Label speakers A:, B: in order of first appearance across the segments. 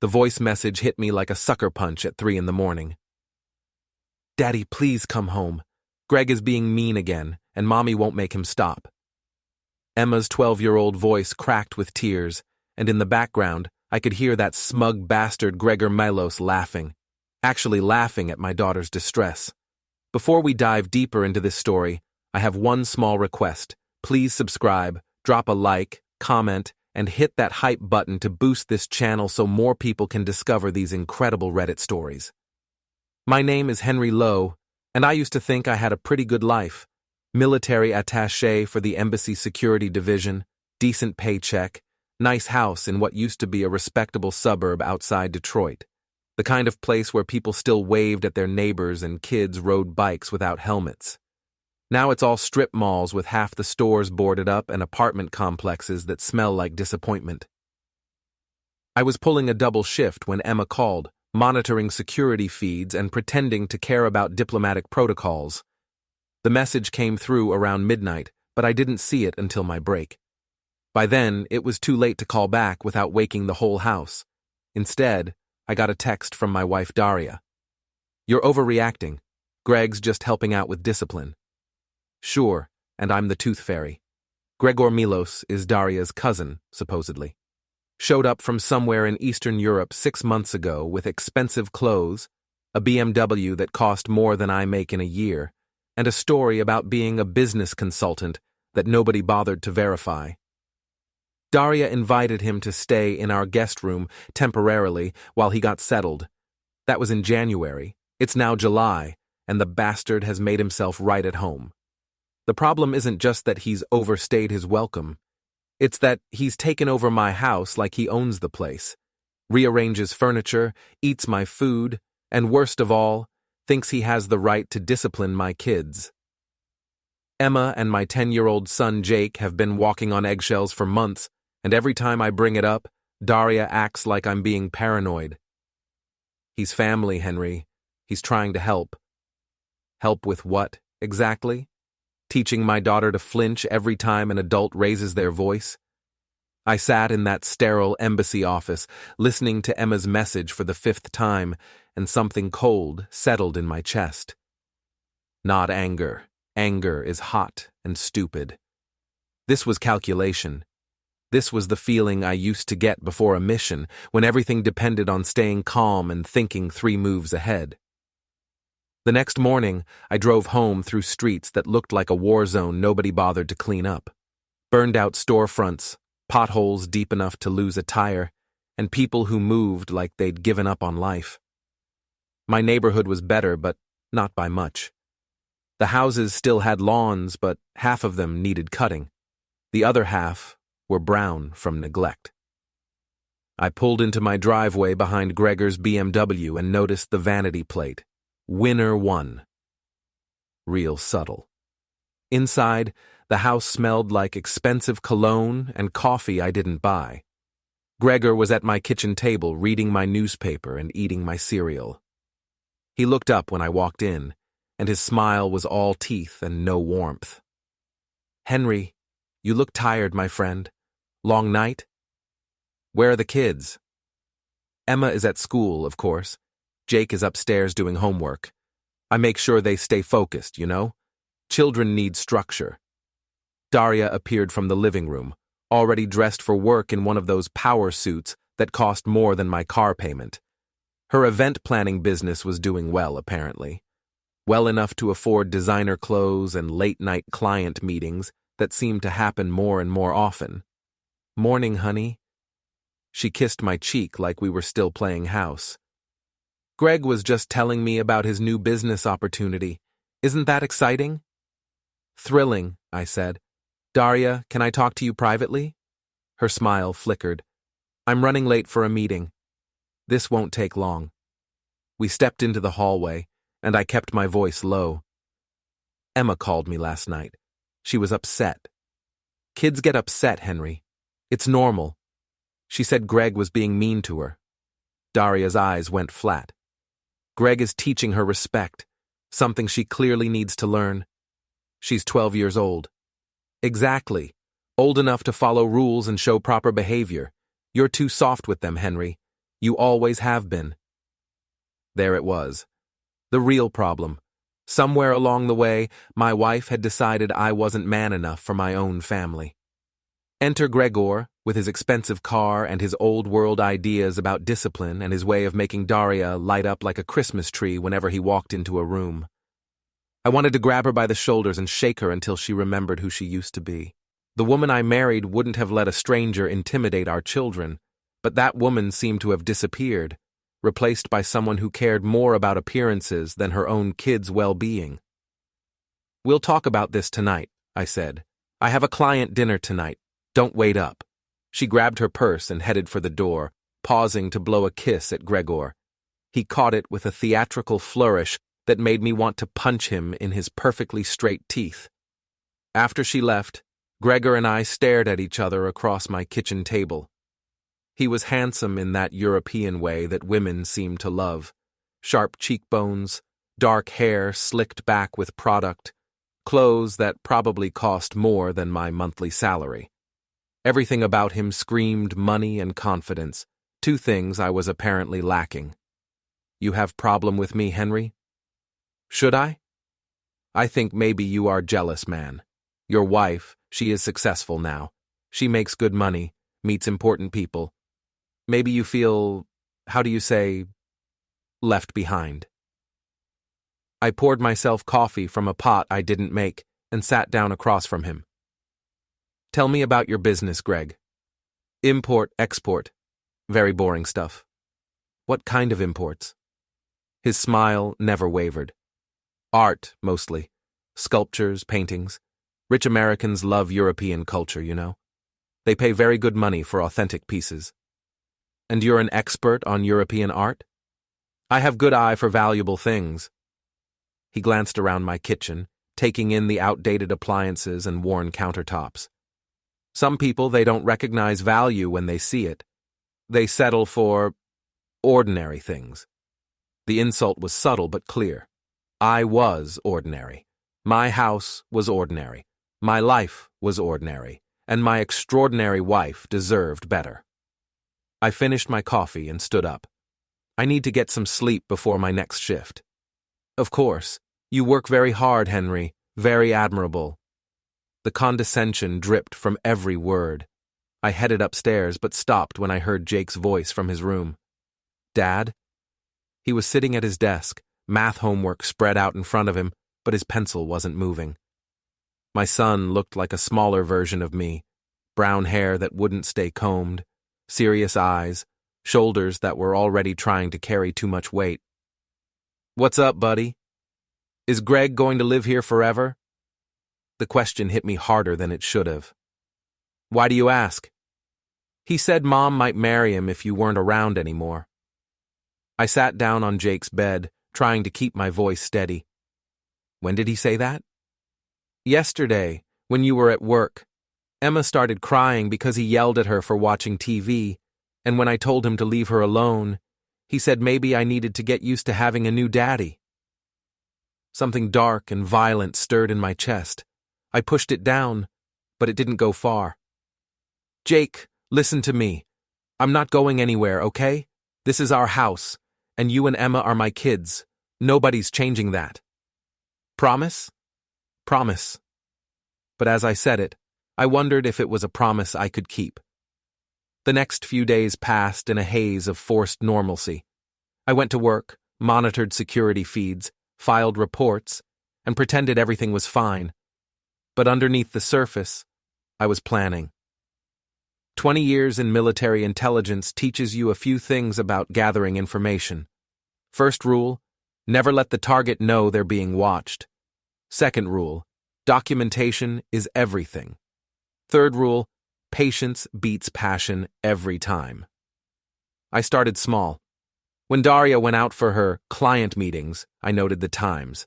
A: The voice message hit me like a sucker punch at 3 in the morning. "Daddy, please come home. Greg is being mean again, and Mommy won't make him stop." Emma's 12-year-old voice cracked with tears, and in the background, I could hear that smug bastard Gregor Milos laughing, actually laughing at my daughter's distress. Before we dive deeper into this story, I have one small request. Please subscribe, drop a like, comment, and hit that hype button to boost this channel so more people can discover these incredible Reddit stories. My name is Henry Lowe, and I used to think I had a pretty good life. Military attaché for the Embassy Security Division, decent paycheck, nice house in what used to be a respectable suburb outside Detroit. The kind of place where people still waved at their neighbors and kids rode bikes without helmets. Now it's all strip malls with half the stores boarded up and apartment complexes that smell like disappointment. I was pulling a double shift when Emma called, monitoring security feeds and pretending to care about diplomatic protocols. The message came through around midnight, but I didn't see it until my break. By then, it was too late to call back without waking the whole house. Instead, I got a text from my wife Daria. "You're overreacting. Greg's just helping out with discipline." Sure, and I'm the tooth fairy. Gregor Milos is Daria's cousin, supposedly. Showed up from somewhere in Eastern Europe 6 months ago with expensive clothes, a BMW that cost more than I make in a year, and a story about being a business consultant that nobody bothered to verify. Daria invited him to stay in our guest room temporarily while he got settled. That was in January. It's now July, and the bastard has made himself right at home. The problem isn't just that he's overstayed his welcome. It's that he's taken over my house like he owns the place, rearranges furniture, eats my food, and worst of all, thinks he has the right to discipline my kids. Emma and my 10-year-old son Jake have been walking on eggshells for months, and every time I bring it up, Daria acts like I'm being paranoid. He's family, Henry. He's trying to help. Help with what, exactly? Teaching my daughter to flinch every time an adult raises their voice? I sat in that sterile embassy office, listening to Emma's message for the 5th time, and something cold settled in my chest. Not anger. Anger is hot and stupid. This was calculation. This was the feeling I used to get before a mission, when everything depended on staying calm and thinking 3 moves ahead. The next morning, I drove home through streets that looked like a war zone nobody bothered to clean up. Burned-out storefronts, potholes deep enough to lose a tire, and people who moved like they'd given up on life. My neighborhood was better, but not by much. The houses still had lawns, but half of them needed cutting. The other half were brown from neglect. I pulled into my driveway behind Gregor's BMW and noticed the vanity plate. Winner 1. Real subtle. Inside, the house smelled like expensive cologne and coffee I didn't buy. Gregor was at my kitchen table reading my newspaper and eating my cereal. He looked up when I walked in, and his smile was all teeth and no warmth. "Henry, you look tired, my friend. Long night? Where are the kids?" "Emma is at school, of course. Jake is upstairs doing homework. I make sure they stay focused, you know? Children need structure." Daria appeared from the living room, already dressed for work in one of those power suits that cost more than my car payment. Her event planning business was doing well, apparently. Well enough to afford designer clothes and late-night client meetings that seemed to happen more and more often. "Morning, honey." She kissed my cheek like we were still playing house. "Greg was just telling me about his new business opportunity. Isn't that exciting?" "Thrilling," I said. "Daria, can I talk to you privately?" Her smile flickered. "I'm running late for a meeting. This won't take long." We stepped into the hallway, and I kept my voice low. "Emma called me last night. She was upset. Kids get upset, Henry. It's normal. She said Greg was being mean to her." Daria's eyes went flat. "Greg is teaching her respect, something she clearly needs to learn. She's 12 years old." "Exactly. Old enough to follow rules and show proper behavior. You're too soft with them, Henry. You always have been. There it was. The real problem. Somewhere along the way, my wife had decided I wasn't man enough for my own family. Enter Gregor, with his expensive car and his old-world ideas about discipline and his way of making Daria light up like a Christmas tree whenever he walked into a room. I wanted to grab her by the shoulders and shake her until she remembered who she used to be. The woman I married wouldn't have let a stranger intimidate our children, but that woman seemed to have disappeared, replaced by someone who cared more about appearances than her own kids' well-being. "We'll talk about this tonight," I said. "I have a client dinner tonight. Don't wait up." She grabbed her purse and headed for the door, pausing to blow a kiss at Gregor. He caught it with a theatrical flourish that made me want to punch him in his perfectly straight teeth. After she left, Gregor and I stared at each other across my kitchen table. He was handsome in that European way that women seem to love. Sharp cheekbones, dark hair slicked back with product, clothes that probably cost more than my monthly salary. Everything about him screamed money and confidence, two things I was apparently lacking. "You have problem with me, Henry?" "Should I?" "I think maybe you are jealous, man. Your wife, she is successful now. She makes good money, meets important people. Maybe you feel, how do you say, left behind." I poured myself coffee from a pot I didn't make and sat down across from him. "Tell me about your business, Greg." "Import, export. Very boring stuff." "What kind of imports?" His smile never wavered. "Art, mostly. Sculptures, paintings. Rich Americans love European culture, you know. They pay very good money for authentic pieces." "And you're an expert on European art?" "I have good eye for valuable things." He glanced around my kitchen, taking in the outdated appliances and worn countertops. "Some people, they don't recognize value when they see it. They settle for ordinary things." The insult was subtle but clear. I was ordinary. My house was ordinary. My life was ordinary. And my extraordinary wife deserved better. I finished my coffee and stood up. "I need to get some sleep before my next shift." "Of course. You work very hard, Henry. Very admirable." The condescension dripped from every word. I headed upstairs but stopped when I heard Jake's voice from his room. "Dad?" He was sitting at his desk, math homework spread out in front of him, but his pencil wasn't moving. My son looked like a smaller version of me, brown hair that wouldn't stay combed, serious eyes, shoulders that were already trying to carry too much weight. "What's up, buddy? Is Greg going to live here forever?" The question hit me harder than it should have. "Why do you ask?" "He said Mom might marry him if you weren't around anymore." I sat down on Jake's bed, trying to keep my voice steady. "When did he say that?" "Yesterday, when you were at work. Emma started crying because he yelled at her for watching TV, and when I told him to leave her alone, he said maybe I needed to get used to having a new daddy." Something dark and violent stirred in my chest. I pushed it down, but it didn't go far. "Jake, listen to me. I'm not going anywhere, okay? This is our house, and you and Emma are my kids. Nobody's changing that." "Promise?" "Promise." But as I said it, I wondered if it was a promise I could keep. The next few days passed in a haze of forced normalcy. I went to work, monitored security feeds, filed reports, and pretended everything was fine. But underneath the surface, I was planning. 20 years in military intelligence teaches you a few things about gathering information. First rule, never let the target know they're being watched. Second rule, documentation is everything. Third rule, patience beats passion every time. I started small. When Daria went out for her client meetings, I noted the times.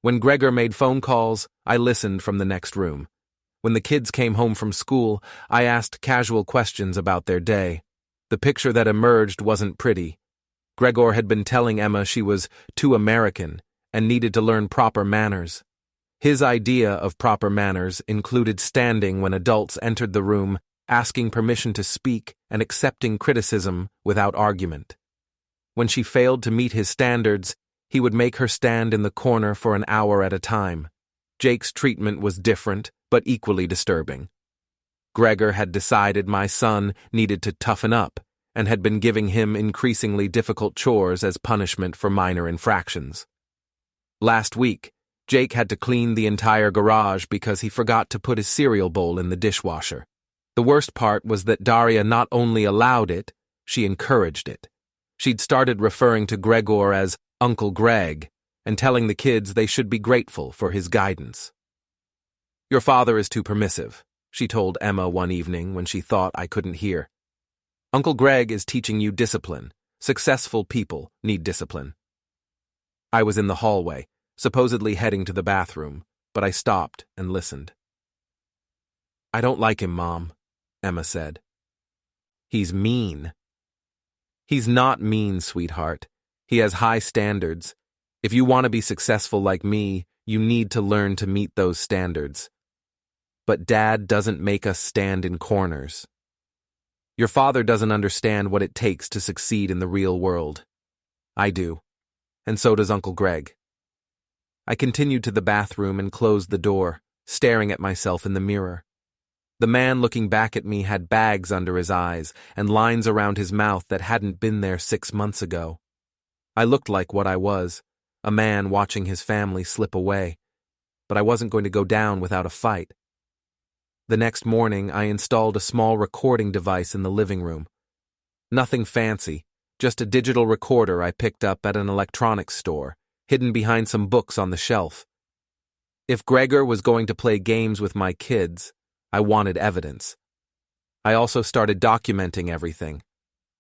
A: When Gregor made phone calls, I listened from the next room. When the kids came home from school, I asked casual questions about their day. The picture that emerged wasn't pretty. Gregor had been telling Emma she was too American and needed to learn proper manners. His idea of proper manners included standing when adults entered the room, asking permission to speak, and accepting criticism without argument. When she failed to meet his standards, he would make her stand in the corner for an hour at a time. Jake's treatment was different, but equally disturbing. Gregor had decided my son needed to toughen up and had been giving him increasingly difficult chores as punishment for minor infractions. Last week, Jake had to clean the entire garage because he forgot to put his cereal bowl in the dishwasher. The worst part was that Daria not only allowed it, she encouraged it. She'd started referring to Gregor as Uncle Greg and telling the kids they should be grateful for his guidance. "Your father is too permissive," she told Emma one evening when she thought I couldn't hear. "Uncle Greg is teaching you discipline. Successful people need discipline." I was in the hallway, supposedly heading to the bathroom, but I stopped and listened. "I don't like him, Mom," Emma said. "He's mean." "He's not mean, sweetheart. He has high standards. If you want to be successful like me, you need to learn to meet those standards. But Dad doesn't make us stand in corners. Your father doesn't understand what it takes to succeed in the real world. I do, and so does Uncle Greg." I continued to the bathroom and closed the door, staring at myself in the mirror. The man looking back at me had bags under his eyes and lines around his mouth that hadn't been there 6 months ago. I looked like what I was, a man watching his family slip away, but I wasn't going to go down without a fight. The next morning, I installed a small recording device in the living room. Nothing fancy, just a digital recorder I picked up at an electronics store, hidden behind some books on the shelf. If Gregor was going to play games with my kids, I wanted evidence. I also started documenting everything: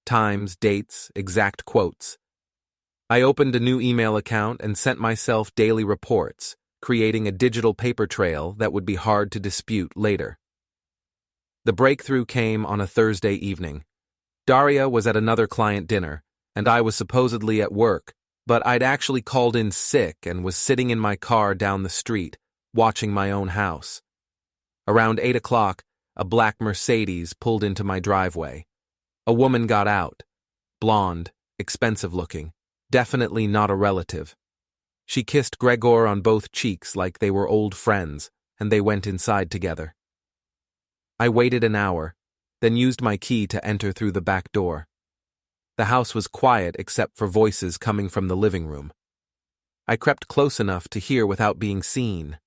A: times, dates, exact quotes. I opened a new email account and sent myself daily reports, creating a digital paper trail that would be hard to dispute later. The breakthrough came on a Thursday evening. Daria was at another client dinner, and I was supposedly at work, but I'd actually called in sick and was sitting in my car down the street, watching my own house. Around 8 o'clock, a black Mercedes pulled into my driveway. A woman got out, blonde, expensive-looking, definitely not a relative. She kissed Gregor on both cheeks like they were old friends, and they went inside together. I waited an hour, then used my key to enter through the back door. The house was quiet except for voices coming from the living room. I crept close enough to hear without being seen.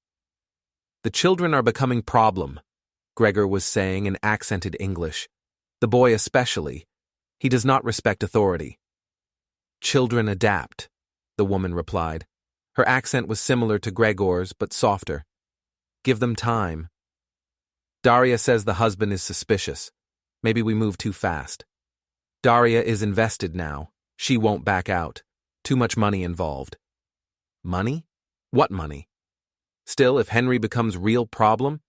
A: "The children are becoming problem," Gregor was saying in accented English. "The boy especially. He does not respect authority." "Children adapt," the woman replied. Her accent was similar to Gregor's, but softer. "Give them time." "Daria says the husband is suspicious. Maybe we move too fast." "Daria is invested now. She won't back out. Too much money involved." "Money? What money?" "Still, if Henry becomes real problem,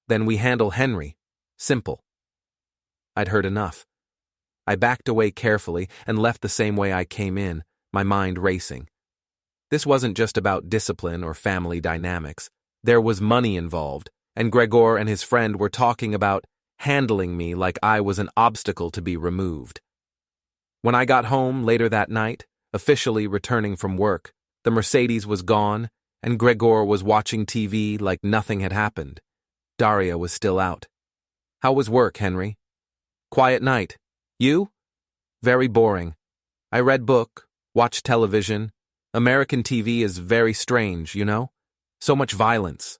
A: then we handle Henry. Simple." I'd heard enough. I backed away carefully and left the same way I came in, my mind racing. This wasn't just about discipline or family dynamics. There was money involved, and Gregor and his friend were talking about handling me like I was an obstacle to be removed. When I got home later that night, officially returning from work, the Mercedes was gone, and Gregor was watching TV like nothing had happened. Daria was still out. "How was work, Henry?" "Quiet night. You?" "Very boring. I read book, watched television. American TV is very strange, you know? So much violence."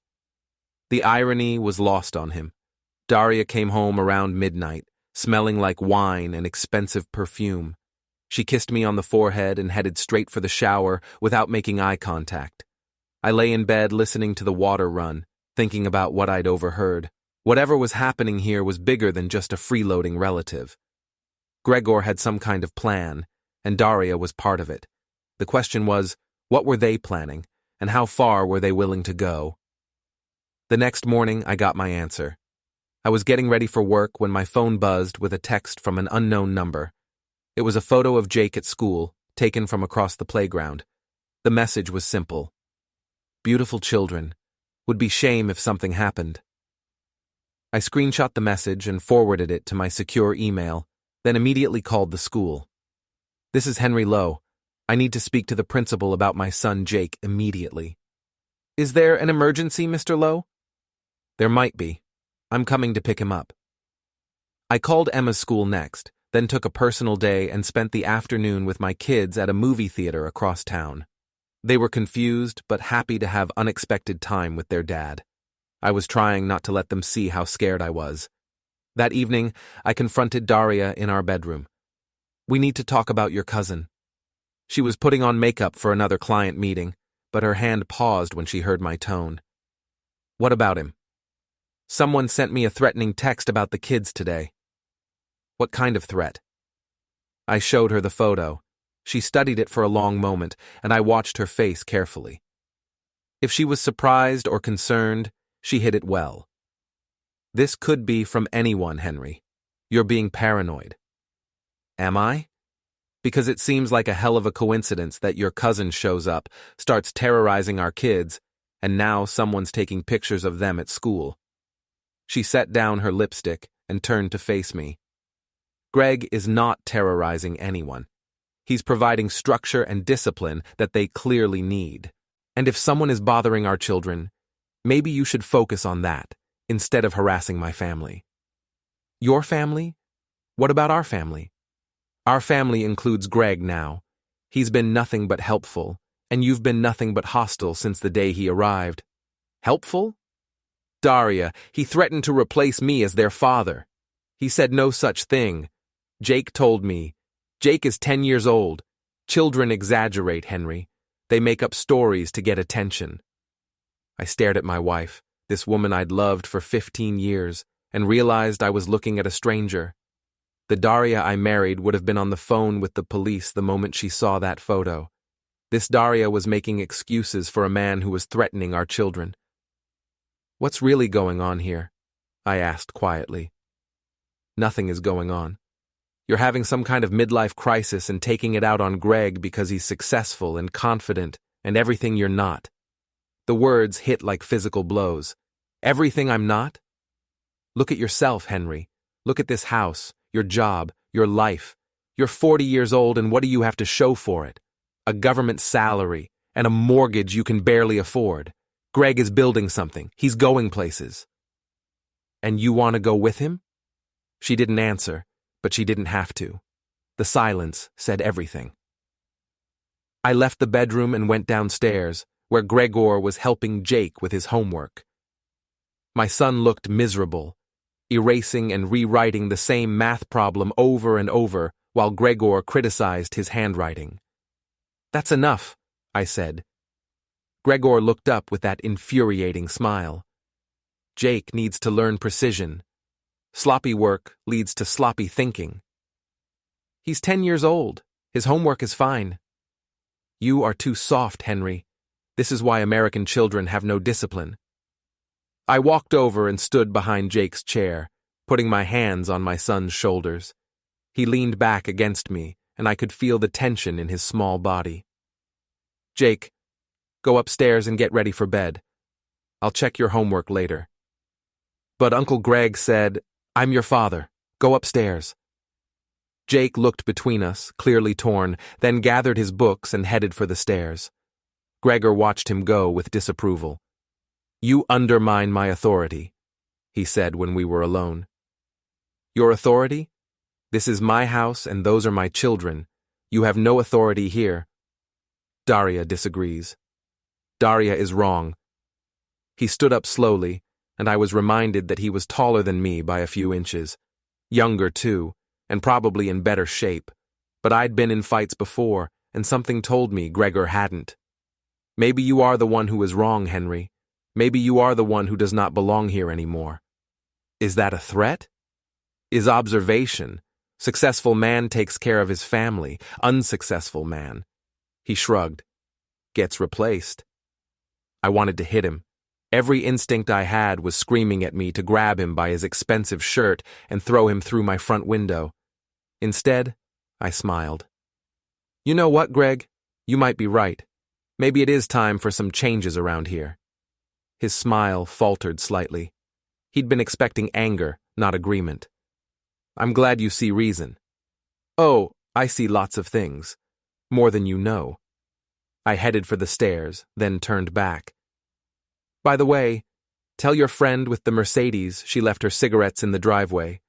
A: The irony was lost on him. Daria came home around midnight, smelling like wine and expensive perfume. She kissed me on the forehead and headed straight for the shower without making eye contact. I lay in bed listening to the water run, thinking about what I'd overheard. Whatever was happening here was bigger than just a freeloading relative. Gregor had some kind of plan, and Daria was part of it. The question was, what were they planning, and how far were they willing to go? The next morning, I got my answer. I was getting ready for work when my phone buzzed with a text from an unknown number. It was a photo of Jake at school, taken from across the playground. The message was simple. "Beautiful children. Would be shame if something happened." I screenshot the message and forwarded it to my secure email, then immediately called the school. This is Henry Lowe. I need to speak to the principal about my son Jake immediately. Is there an emergency, Mr. Lowe? There might be. I'm coming to pick him up. I called Emma's school next, then took a personal day and spent the afternoon with my kids at a movie theater across town. They were confused but happy to have unexpected time with their dad. I was trying not to let them see how scared I was. That evening, I confronted Daria in our bedroom. We need to talk about your cousin. She was putting on makeup for another client meeting, but her hand paused when she heard my tone. What about him? Someone sent me a threatening text about the kids today. What kind of threat? I showed her the photo. She studied it for a long moment, and I watched her face carefully. If she was surprised or concerned, she hid it well. This could be from anyone, Henry. You're being paranoid. Am I? Because it seems like a hell of a coincidence that your cousin shows up, starts terrorizing our kids, and now someone's taking pictures of them at school. She set down her lipstick and turned to face me. Greg is not terrorizing anyone. He's providing structure and discipline that they clearly need. And if someone is bothering our children, maybe you should focus on that, instead of harassing my family. Your family? What about our family? Our family includes Greg now. He's been nothing but helpful, and you've been nothing but hostile since the day he arrived. Helpful? Daria, he threatened to replace me as their father. He said no such thing. Jake told me. Jake is 10 years old. Children exaggerate, Henry. They make up stories to get attention. I stared at my wife, this woman I'd loved for 15 years, and realized I was looking at a stranger. The Daria I married would have been on the phone with the police the moment she saw that photo. This Daria was making excuses for a man who was threatening our children. What's really going on here? I asked quietly. Nothing is going on. You're having some kind of midlife crisis and taking it out on Greg because he's successful and confident and everything you're not. The words hit like physical blows. Everything I'm not? Look at yourself, Henry. Look at this house, your job, your life. You're 40 years old, and what do you have to show for it? A government salary and a mortgage you can barely afford. Greg is building something. He's going places. And you want to go with him? She didn't answer, but she didn't have to. The silence said everything. I left the bedroom and went downstairs, where Gregor was helping Jake with his homework. My son looked miserable, erasing and rewriting the same math problem over and over while Gregor criticized his handwriting. That's enough, I said. Gregor looked up with that infuriating smile. Jake needs to learn precision. Sloppy work leads to sloppy thinking. He's 10 years old. His homework is fine. You are too soft, Henry. This is why American children have no discipline. I walked over and stood behind Jake's chair, putting my hands on my son's shoulders. He leaned back against me, and I could feel the tension in his small body. Jake, go upstairs and get ready for bed. I'll check your homework later. But Uncle Greg said, I'm your father. Go upstairs. Jake looked between us, clearly torn, then gathered his books and headed for the stairs. Gregor watched him go with disapproval. You undermine my authority, he said when we were alone. Your authority? This is my house and those are my children. You have no authority here. Daria disagrees. Daria is wrong. He stood up slowly, and I was reminded that he was taller than me by a few inches. Younger, too, and probably in better shape. But I'd been in fights before, and something told me Gregor hadn't. Maybe you are the one who is wrong, Henry. Maybe you are the one who does not belong here anymore. Is that a threat? Is observation? Successful man takes care of his family. Unsuccessful man. He shrugged. Gets replaced. I wanted to hit him. Every instinct I had was screaming at me to grab him by his expensive shirt and throw him through my front window. Instead, I smiled. You know what, Greg? You might be right. Maybe it is time for some changes around here. His smile faltered slightly. He'd been expecting anger, not agreement. I'm glad you see reason. Oh, I see lots of things. More than you know. I headed for the stairs, then turned back. By the way, tell your friend with the Mercedes she left her cigarettes in the driveway.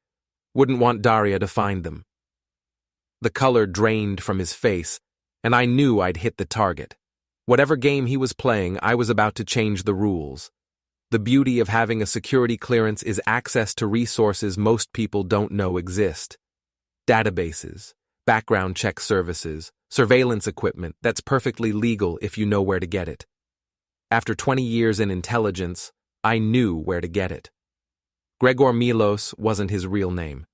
A: Wouldn't want Daria to find them. The color drained from his face, and I knew I'd hit the target. Whatever game he was playing, I was about to change the rules. The beauty of having a security clearance is access to resources most people don't know exist. Databases, background check services, surveillance equipment that's perfectly legal if you know where to get it. After 20 years in intelligence, I knew where to get it. Gregor Milos wasn't his real name.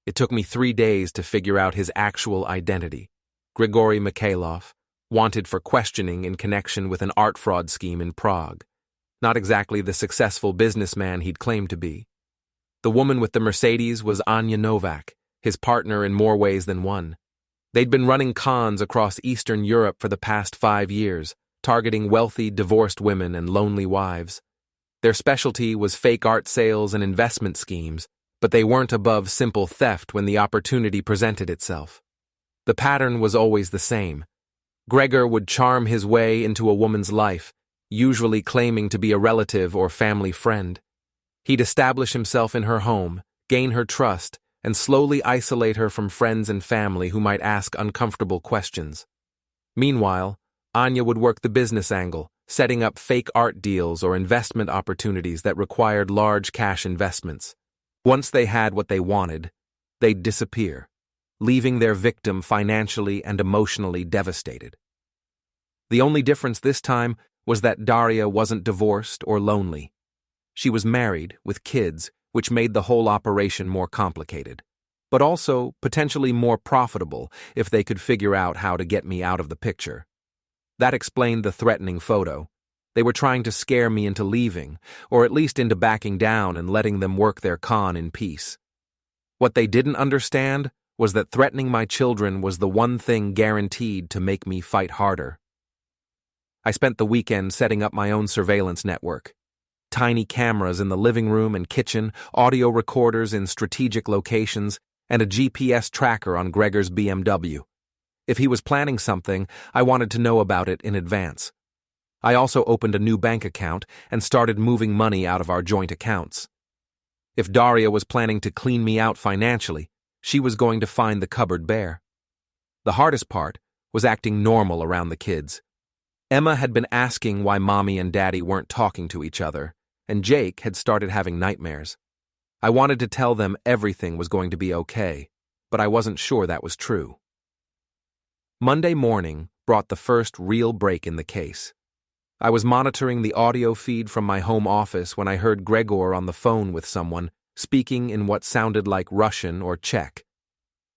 A: It took me 3 days to figure out his actual identity. Grigory Mikhailov, wanted for questioning in connection with an art fraud scheme in Prague. Not exactly the successful businessman he'd claimed to be. The woman with the Mercedes was Anya Novak, his partner in more ways than one. They'd been running cons across Eastern Europe for the past 5 years, targeting wealthy, divorced women and lonely wives. Their specialty was fake art sales and investment schemes, but they weren't above simple theft when the opportunity presented itself. The pattern was always the same. Gregor would charm his way into a woman's life, usually claiming to be a relative or family friend. He'd establish himself in her home, gain her trust, and slowly isolate her from friends and family who might ask uncomfortable questions. Meanwhile, Anya would work the business angle, setting up fake art deals or investment opportunities that required large cash investments. Once they had what they wanted, they'd disappear, leaving their victim financially and emotionally devastated. The only difference this time was that Daria wasn't divorced or lonely. She was married, with kids, which made the whole operation more complicated, but also potentially more profitable if they could figure out how to get me out of the picture. That explained the threatening photo. They were trying to scare me into leaving, or at least into backing down and letting them work their con in peace. What they didn't understand was that threatening my children was the one thing guaranteed to make me fight harder. I spent the weekend setting up my own surveillance network. Tiny cameras in the living room and kitchen, audio recorders in strategic locations, and a GPS tracker on Gregor's BMW. If he was planning something, I wanted to know about it in advance. I also opened a new bank account and started moving money out of our joint accounts. If Daria was planning to clean me out financially, she was going to find the cupboard bare. The hardest part was acting normal around the kids. Emma had been asking why Mommy and Daddy weren't talking to each other, and Jake had started having nightmares. I wanted to tell them everything was going to be okay, but I wasn't sure that was true. Monday morning brought the first real break in the case. I was monitoring the audio feed from my home office when I heard Gregor on the phone with someone, speaking in what sounded like Russian or Czech.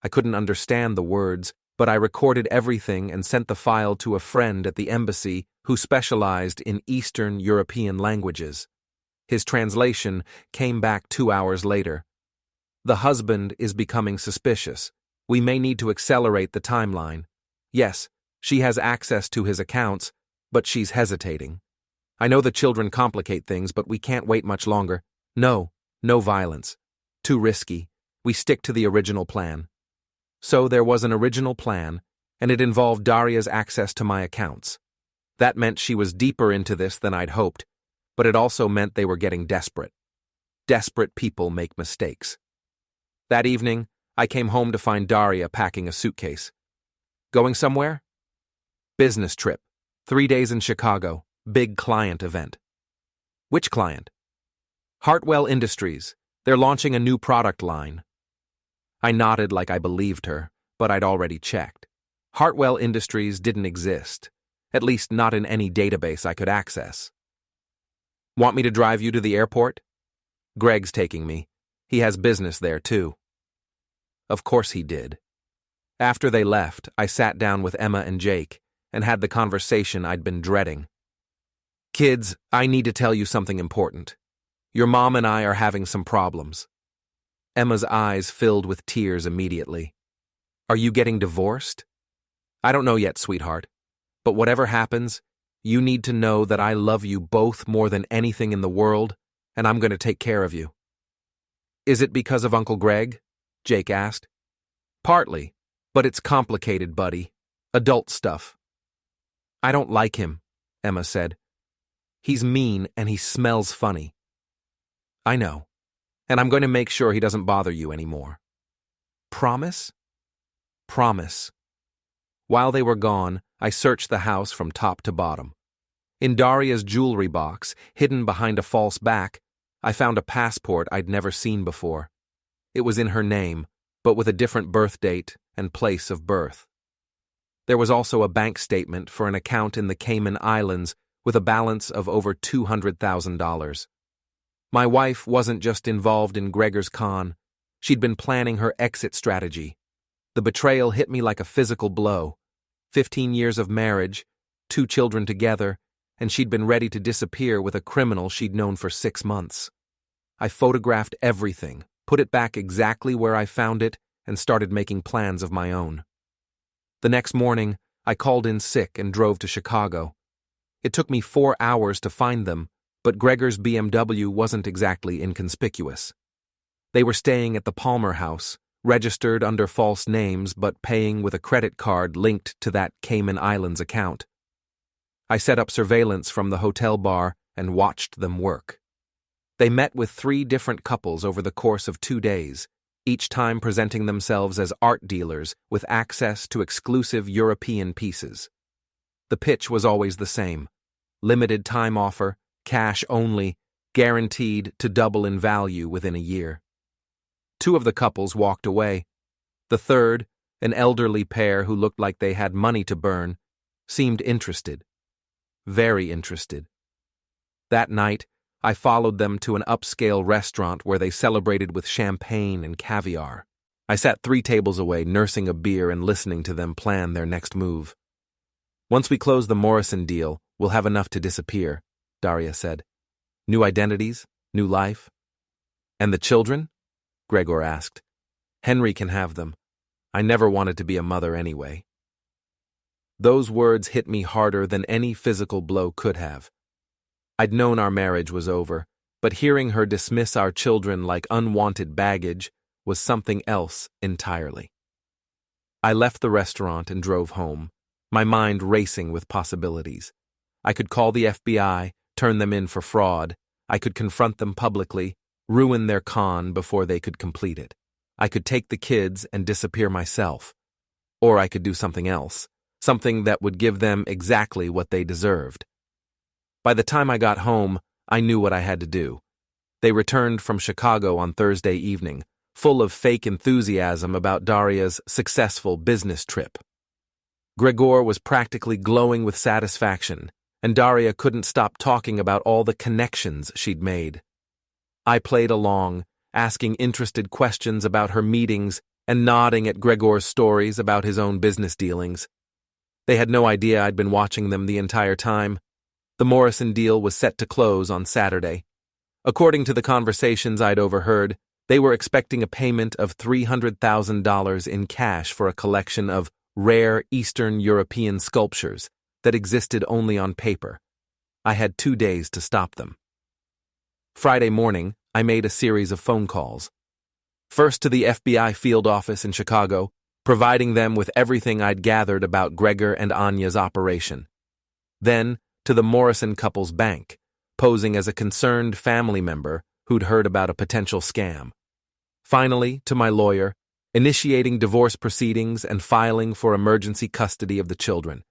A: I couldn't understand the words, but I recorded everything and sent the file to a friend at the embassy who specialized in Eastern European languages. His translation came back 2 hours later. The husband is becoming suspicious. We may need to accelerate the timeline. Yes, she has access to his accounts, but she's hesitating. I know the children complicate things, but we can't wait much longer. No violence. Too risky. We stick to the original plan. So there was an original plan, and it involved Daria's access to my accounts. That meant she was deeper into this than I'd hoped, but it also meant they were getting desperate. Desperate people make mistakes. That evening, I came home to find Daria packing a suitcase. Going somewhere? Business trip. 3 days in Chicago. Big client event. Which client? Hartwell Industries. They're launching a new product line. I nodded like I believed her, but I'd already checked. Hartwell Industries didn't exist, at least not in any database I could access. Want me to drive you to the airport? Greg's taking me. He has business there, too. Of course he did. After they left, I sat down with Emma and Jake and had the conversation I'd been dreading. Kids, I need to tell you something important. Your mom and I are having some problems. Emma's eyes filled with tears immediately. Are you getting divorced? I don't know yet, sweetheart. But whatever happens, you need to know that I love you both more than anything in the world, and I'm going to take care of you. Is it because of Uncle Greg? Jake asked. Partly, But it's complicated, buddy. Adult stuff. I don't like him, Emma said. He's mean and he smells funny. I know, and I'm going to make sure he doesn't bother you anymore. Promise? Promise. While they were gone, I searched the house from top to bottom. In Daria's jewelry box, hidden behind a false back, I found a passport I'd never seen before. It was in her name, but with a different birth date and place of birth. There was also a bank statement for an account in the Cayman Islands with a balance of over $200,000. My wife wasn't just involved in Gregor's con, she'd been planning her exit strategy. The betrayal hit me like a physical blow. 15 years of marriage, 2 children together, and she'd been ready to disappear with a criminal she'd known for 6 months. I photographed everything, put it back exactly where I found it, and started making plans of my own. The next morning, I called in sick and drove to Chicago. It took me 4 hours to find them, but Gregor's BMW wasn't exactly inconspicuous. They were staying at the Palmer House, registered under false names but paying with a credit card linked to that Cayman Islands account. I set up surveillance from the hotel bar and watched them work. They met with 3 different couples over the course of 2 days, each time presenting themselves as art dealers with access to exclusive European pieces. The pitch was always the same: limited time offer, cash only, guaranteed to double in value within a year. 2 of the couples walked away. The third, an elderly pair who looked like they had money to burn, seemed interested. Very interested. That night, I followed them to an upscale restaurant where they celebrated with champagne and caviar. I sat 3 tables away, nursing a beer and listening to them plan their next move. Once we close the Morrison deal, we'll have enough to disappear, Daria said. New identities, new life. And the children? Gregor asked. Henry can have them. I never wanted to be a mother anyway. Those words hit me harder than any physical blow could have. I'd known our marriage was over, but hearing her dismiss our children like unwanted baggage was something else entirely. I left the restaurant and drove home, my mind racing with possibilities. I could call the FBI, turn them in for fraud. I could confront them publicly, ruin their con before they could complete it. I could take the kids and disappear myself. Or I could do something else, something that would give them exactly what they deserved. By the time I got home, I knew what I had to do. They returned from Chicago on Thursday evening, full of fake enthusiasm about Daria's successful business trip. Gregor was practically glowing with satisfaction, and Daria couldn't stop talking about all the connections she'd made. I played along, asking interested questions about her meetings and nodding at Gregor's stories about his own business dealings. They had no idea I'd been watching them the entire time. The Morrison deal was set to close on Saturday. According to the conversations I'd overheard, they were expecting a payment of $300,000 in cash for a collection of rare Eastern European sculptures that existed only on paper. I had 2 days to stop them. Friday morning, I made a series of phone calls. First to the FBI field office in Chicago, providing them with everything I'd gathered about Gregor and Anya's operation. Then to the Morrison couple's bank, posing as a concerned family member who'd heard about a potential scam. Finally, to my lawyer, initiating divorce proceedings and filing for emergency custody of the children.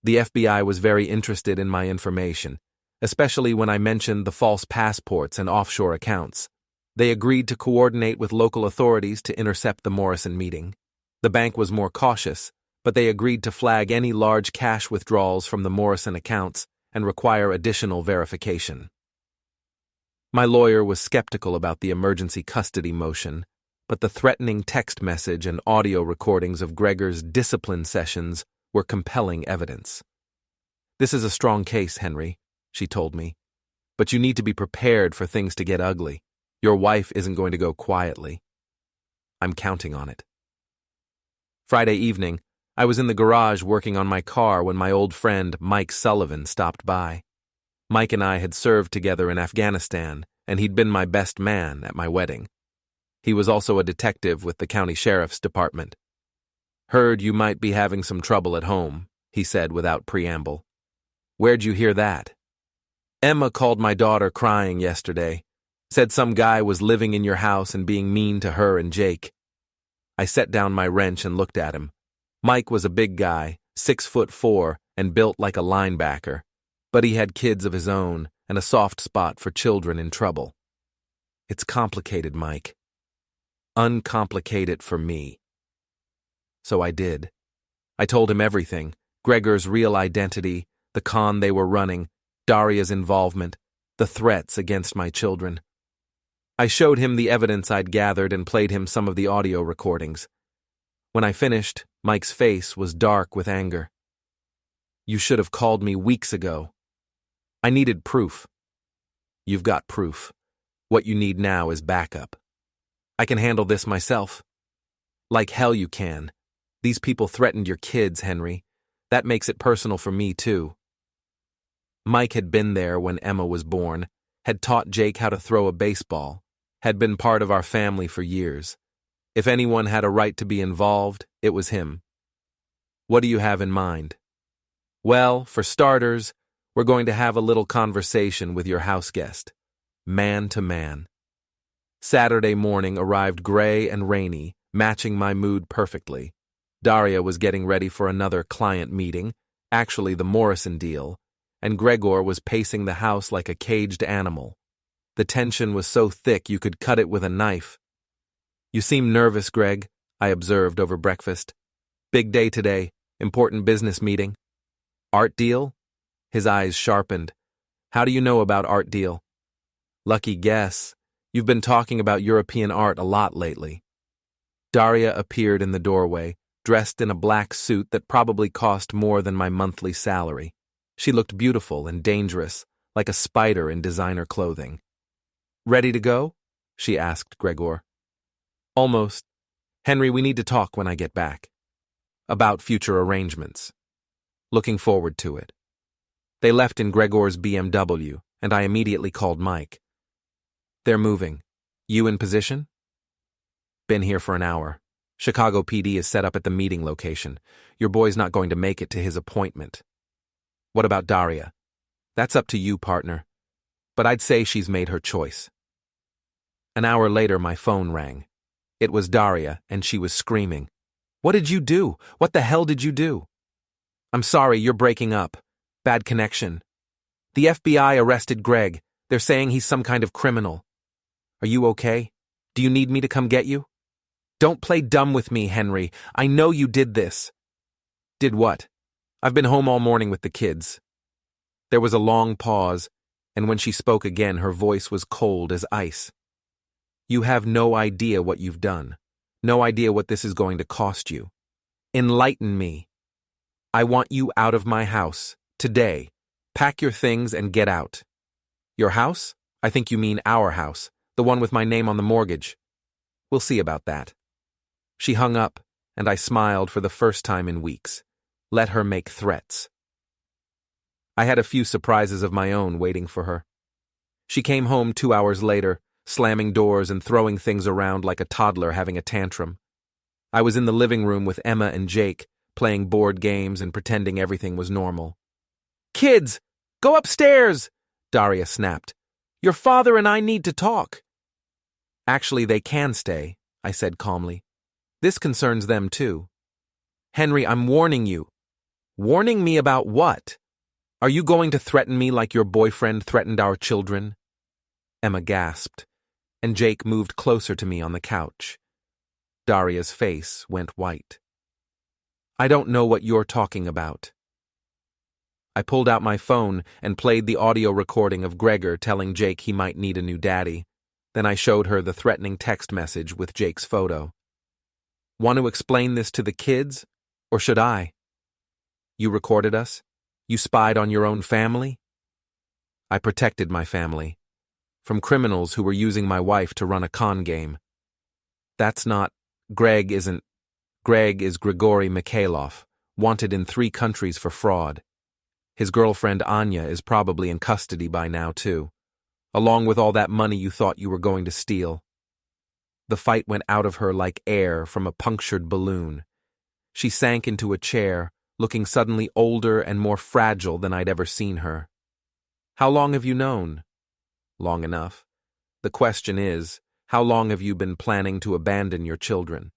A: The FBI was very interested in my information, especially when I mentioned the false passports and offshore accounts. They agreed to coordinate with local authorities to intercept the Morrison meeting. The bank was more cautious, but they agreed to flag any large cash withdrawals from the Morrison accounts and require additional verification. My lawyer was skeptical about the emergency custody motion, but the threatening text message and audio recordings of Gregor's discipline sessions were compelling evidence. This is a strong case, Henry, she told me, but you need to be prepared for things to get ugly. Your wife isn't going to go quietly. I'm counting on it. Friday evening, I was in the garage working on my car when my old friend Mike Sullivan stopped by. Mike and I had served together in Afghanistan, and he'd been my best man at my wedding. He was also a detective with the county sheriff's department. Heard you might be having some trouble at home, he said without preamble. Where'd you hear that? Emma called my daughter crying yesterday. Said some guy was living in your house and being mean to her and Jake. I set down my wrench and looked at him. Mike was a big guy, 6'4", and built like a linebacker, but he had kids of his own and a soft spot for children in trouble. It's complicated, Mike. Uncomplicate it for me. So I did. I told him everything, Gregor's real identity, the con they were running, Daria's involvement, the threats against my children. I showed him the evidence I'd gathered and played him some of the audio recordings. When I finished, Mike's face was dark with anger. You should have called me weeks ago. I needed proof. You've got proof. What you need now is backup. I can handle this myself. Like hell you can. These people threatened your kids, Henry. That makes it personal for me, too. Mike had been there when Emma was born, had taught Jake how to throw a baseball, had been part of our family for years. If anyone had a right to be involved, it was him. What do you have in mind? Well, for starters, we're going to have a little conversation with your house guest, man to man. Saturday morning arrived gray and rainy, matching my mood perfectly. Daria was getting ready for another client meeting, actually the Morrison deal, and Gregor was pacing the house like a caged animal. The tension was so thick you could cut it with a knife. You seem nervous, Greg, I observed over breakfast. Big day today, important business meeting. Art deal? His eyes sharpened. How do you know about art deal? Lucky guess. You've been talking about European art a lot lately. Daria appeared in the doorway, dressed in a black suit that probably cost more than my monthly salary. She looked beautiful and dangerous, like a spider in designer clothing. Ready to go? She asked Gregor. Almost. Henry, we need to talk when I get back. About future arrangements. Looking forward to it. They left in Gregor's BMW, and I immediately called Mike. They're moving. You in position? Been here for an hour. Chicago PD is set up at the meeting location. Your boy's not going to make it to his appointment. What about Daria? That's up to you, partner. But I'd say she's made her choice. An hour later, my phone rang. It was Daria, and she was screaming. What did you do? What the hell did you do? I'm sorry, you're breaking up. Bad connection. The FBI arrested Greg. They're saying he's some kind of criminal. Are you okay? Do you need me to come get you? Don't play dumb with me, Henry. I know you did this. Did what? I've been home all morning with the kids. There was a long pause, and when she spoke again, her voice was cold as ice. You have no idea what you've done. No idea what this is going to cost you. Enlighten me. I want you out of my house, today. Pack your things and get out. Your house? I think you mean our house, the one with my name on the mortgage. We'll see about that. She hung up, and I smiled for the first time in weeks. Let her make threats. I had a few surprises of my own waiting for her. She came home 2 hours later, slamming doors and throwing things around like a toddler having a tantrum. I was in the living room with Emma and Jake, playing board games and pretending everything was normal. Kids, go upstairs, Daria snapped. Your father and I need to talk. Actually, they can stay, I said calmly. This concerns them too. Henry, I'm warning you. Warning me about what? Are you going to threaten me like your boyfriend threatened our children? Emma gasped, and Jake moved closer to me on the couch. Daria's face went white. I don't know what you're talking about. I pulled out my phone and played the audio recording of Gregor telling Jake he might need a new daddy. Then I showed her the threatening text message with Jake's photo. Want to explain this to the kids, or should I? You recorded us? You spied on your own family? I protected my family from criminals who were using my wife to run a con game. That's not... Greg is Grigory Mikhailov, wanted in 3 countries for fraud. His girlfriend Anya is probably in custody by now too, along with all that money you thought you were going to steal. The fight went out of her like air from a punctured balloon. She sank into a chair, looking suddenly older and more fragile than I'd ever seen her. How long have you known? Long enough. The question is, how long have you been planning to abandon your children?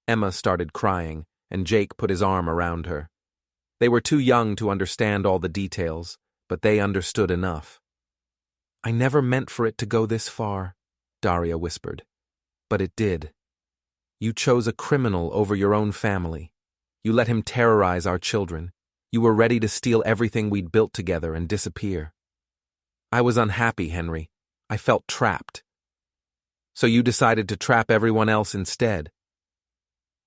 A: Emma started crying, and Jake put his arm around her. They were too young to understand all the details, but they understood enough. I never meant for it to go this far, Daria whispered. But it did. You chose a criminal over your own family. You let him terrorize our children. You were ready to steal everything we'd built together and disappear. I was unhappy, Henry. I felt trapped. So you decided to trap everyone else instead.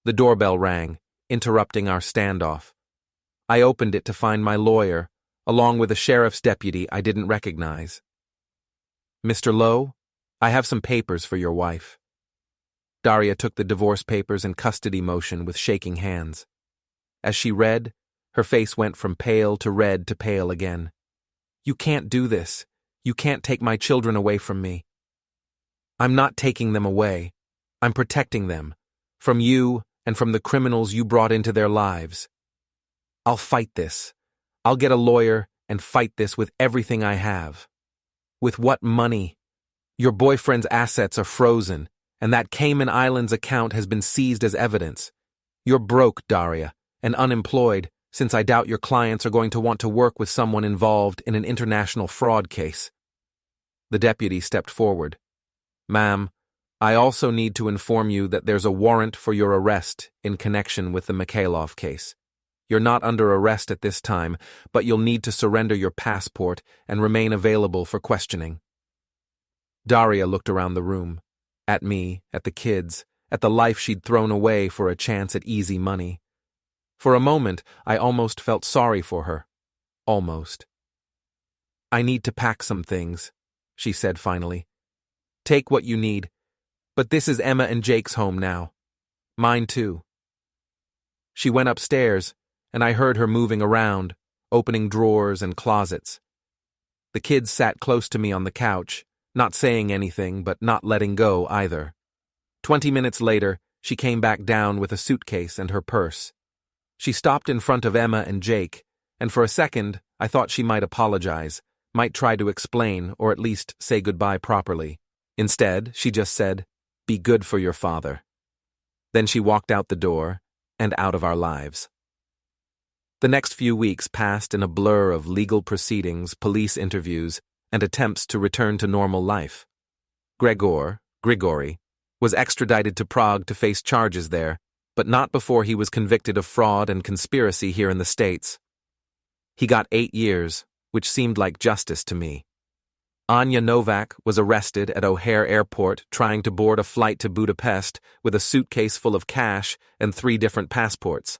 A: The doorbell rang, interrupting our standoff. I opened it to find my lawyer, along with a sheriff's deputy I didn't recognize. Mr. Lowe, I have some papers for your wife. Daria took the divorce papers and custody motion with shaking hands. As she read, her face went from pale to red to pale again. You can't do this. You can't take my children away from me. I'm not taking them away. I'm protecting them. From you and from the criminals you brought into their lives. I'll fight this. I'll get a lawyer and fight this with everything I have. With what money? Your boyfriend's assets are frozen, and that Cayman Islands account has been seized as evidence. You're broke, Daria, and unemployed, since I doubt your clients are going to want to work with someone involved in an international fraud case. The deputy stepped forward. Ma'am, I also need to inform you that there's a warrant for your arrest in connection with the Mikhailov case. You're not under arrest at this time, but you'll need to surrender your passport and remain available for questioning. Daria looked around the room, at me, at the kids, at the life she'd thrown away for a chance at easy money. For a moment, I almost felt sorry for her. Almost. I need to pack some things, she said finally. Take what you need, but this is Emma and Jake's home now. Mine too. She went upstairs, and I heard her moving around, opening drawers and closets. The kids sat close to me on the couch, not saying anything but not letting go either. 20 minutes later, she came back down with a suitcase and her purse. She stopped in front of Emma and Jake, and for a second I thought she might apologize, might try to explain or at least say goodbye properly. Instead, she just said, "Be good for your father." Then she walked out the door and out of our lives. The next few weeks passed in a blur of legal proceedings, police interviews, and attempts to return to normal life. Grigory, was extradited to Prague to face charges there, but not before he was convicted of fraud and conspiracy here in the States. He got 8 years, which seemed like justice to me. Anya Novak was arrested at O'Hare Airport trying to board a flight to Budapest with a suitcase full of cash and 3 different passports.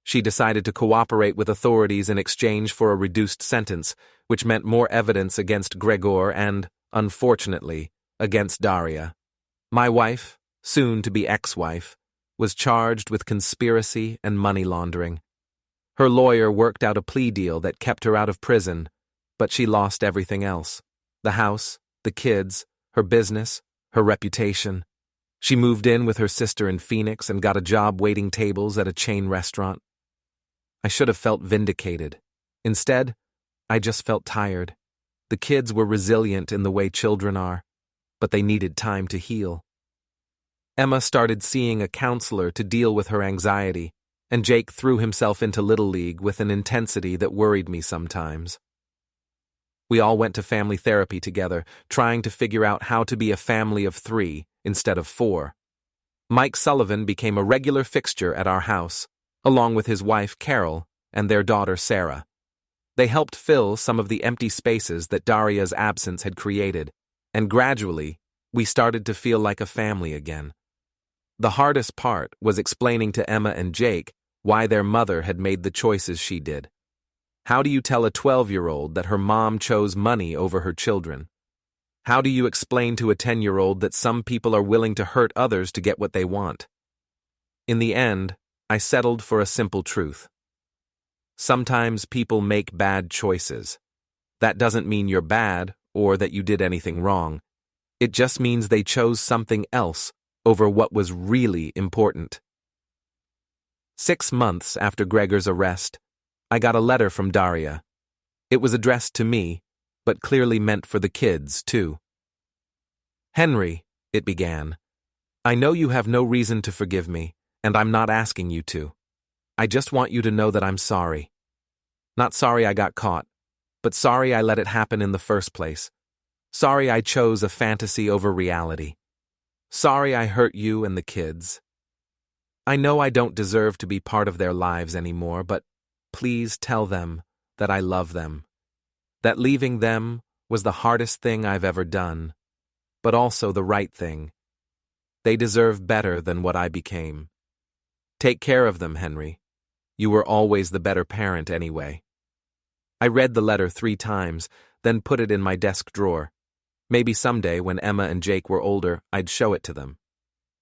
A: She decided to cooperate with authorities in exchange for a reduced sentence, which meant more evidence against Gregor and, unfortunately, against Daria. My wife, soon to be ex-wife, was charged with conspiracy and money laundering. Her lawyer worked out a plea deal that kept her out of prison, but she lost everything else. The house, the kids, her business, her reputation. She moved in with her sister in Phoenix and got a job waiting tables at a chain restaurant. I should have felt vindicated. Instead, I just felt tired. The kids were resilient in the way children are, but they needed time to heal. Emma started seeing a counselor to deal with her anxiety, and Jake threw himself into Little League with an intensity that worried me sometimes. We all went to family therapy together, trying to figure out how to be a family of 3 instead of 4. Mike Sullivan became a regular fixture at our house, along with his wife Carol and their daughter Sarah. They helped fill some of the empty spaces that Daria's absence had created, and gradually, we started to feel like a family again. The hardest part was explaining to Emma and Jake why their mother had made the choices she did. How do you tell a 12-year-old that her mom chose money over her children? How do you explain to a 10-year-old that some people are willing to hurt others to get what they want? In the end, I settled for a simple truth. Sometimes people make bad choices. That doesn't mean you're bad or that you did anything wrong. It just means they chose something else over what was really important. 6 months after Gregor's arrest, I got a letter from Daria. It was addressed to me, but clearly meant for the kids, too. "Henry," it began, "I know you have no reason to forgive me, and I'm not asking you to. I just want you to know that I'm sorry. Not sorry I got caught, but sorry I let it happen in the first place. Sorry I chose a fantasy over reality. Sorry I hurt you and the kids. I know I don't deserve to be part of their lives anymore, but please tell them that I love them. That leaving them was the hardest thing I've ever done, but also the right thing. They deserve better than what I became. Take care of them, Henry. You were always the better parent anyway." I read the letter 3 times, then put it in my desk drawer. Maybe someday, when Emma and Jake were older, I'd show it to them.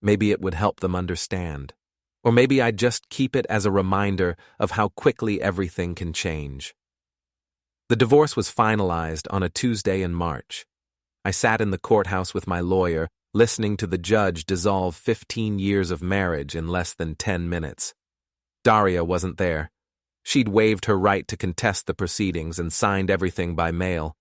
A: Maybe it would help them understand. Or maybe I'd just keep it as a reminder of how quickly everything can change. The divorce was finalized on a Tuesday in March. I sat in the courthouse with my lawyer, listening to the judge dissolve 15 years of marriage in less than 10 minutes. Daria wasn't there. She'd waived her right to contest the proceedings and signed everything by mail.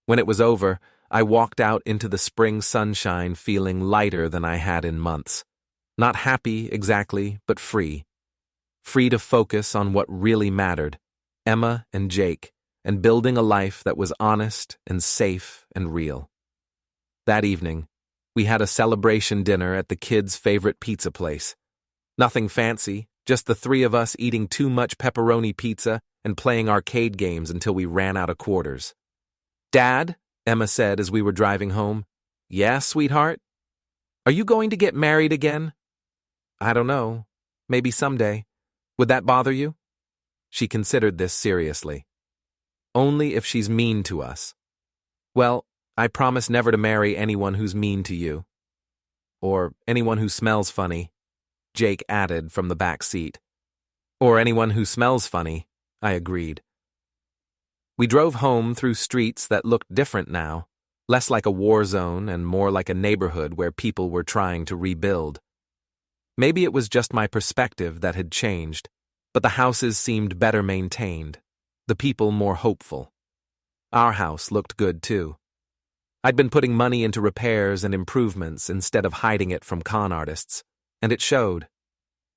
A: When it was over, I walked out into the spring sunshine feeling lighter than I had in months. Not happy, exactly, but free. Free to focus on what really mattered, Emma and Jake, and building a life that was honest and safe and real. That evening, we had a celebration dinner at the kids' favorite pizza place. Nothing fancy, just the 3 of us eating too much pepperoni pizza and playing arcade games until we ran out of quarters. "Dad," Emma said as we were driving home. "Yeah, sweetheart? Are you going to get married again?" "I don't know. Maybe someday. Would that bother you?" She considered this seriously. "Only if she's mean to us." "Well, I promise never to marry anyone who's mean to you." "Or anyone who smells funny," Jake added from the back seat. "Or anyone who smells funny," I agreed. We drove home through streets that looked different now, less like a war zone and more like a neighborhood where people were trying to rebuild. Maybe it was just my perspective that had changed, but the houses seemed better maintained, the people more hopeful. Our house looked good too. I'd been putting money into repairs and improvements instead of hiding it from con artists, and it showed.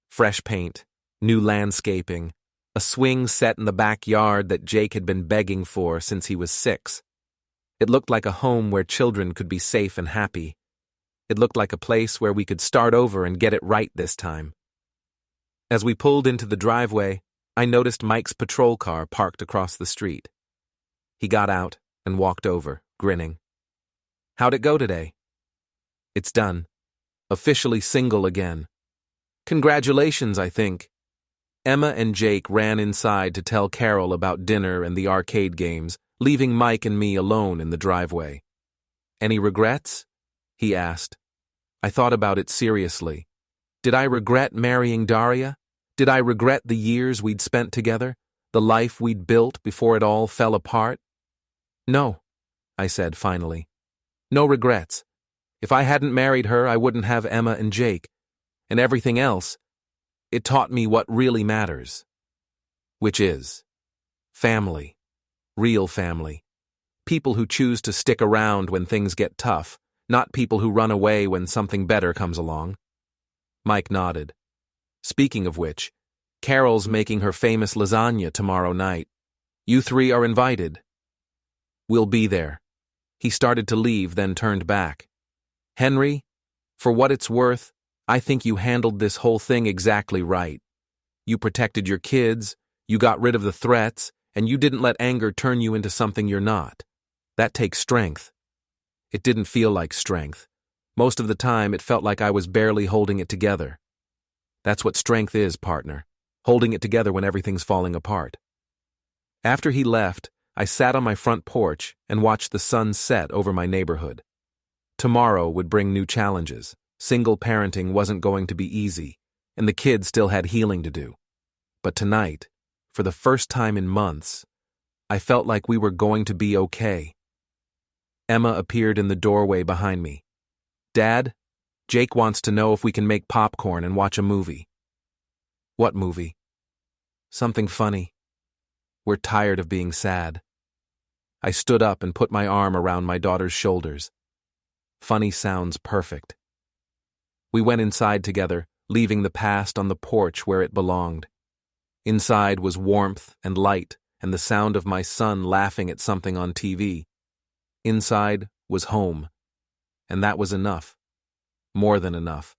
A: Fresh paint, new landscaping, a swing set in the backyard that Jake had been begging for since he was 6. It looked like a home where children could be safe and happy. It looked like a place where we could start over and get it right this time. As we pulled into the driveway, I noticed Mike's patrol car parked across the street. He got out and walked over, grinning. "How'd it go today?" "It's done. Officially single again." "Congratulations, I think." Emma and Jake ran inside to tell Carol about dinner and the arcade games, leaving Mike and me alone in the driveway. "Any regrets?" he asked. I thought about it seriously. Did I regret marrying Daria? Did I regret the years we'd spent together, the life we'd built before it all fell apart? "No," I said finally. "No regrets. If I hadn't married her, I wouldn't have Emma and Jake. And everything else, it taught me what really matters. Which is family. Real family. People who choose to stick around when things get tough, not people who run away when something better comes along." Mike nodded. "Speaking of which, Carol's making her famous lasagna tomorrow night. You 3 are invited." "We'll be there." He started to leave, then turned back. "Henry, for what it's worth, I think you handled this whole thing exactly right. You protected your kids, you got rid of the threats, and you didn't let anger turn you into something you're not. That takes strength." It didn't feel like strength. Most of the time, it felt like I was barely holding it together. That's what strength is, partner. Holding it together when everything's falling apart. After he left, I sat on my front porch and watched the sun set over my neighborhood. Tomorrow would bring new challenges. Single parenting wasn't going to be easy, and the kids still had healing to do. But tonight, for the first time in months, I felt like we were going to be okay. Emma appeared in the doorway behind me. "Dad, Jake wants to know if we can make popcorn and watch a movie." What movie? Something funny. We're tired of being sad. I stood up and put my arm around my daughter's shoulders. Funny sounds perfect. We went inside together, leaving the past on the porch where it belonged. Inside was warmth and light and the sound of my son laughing at something on TV. Inside was home. And that was enough. More than enough.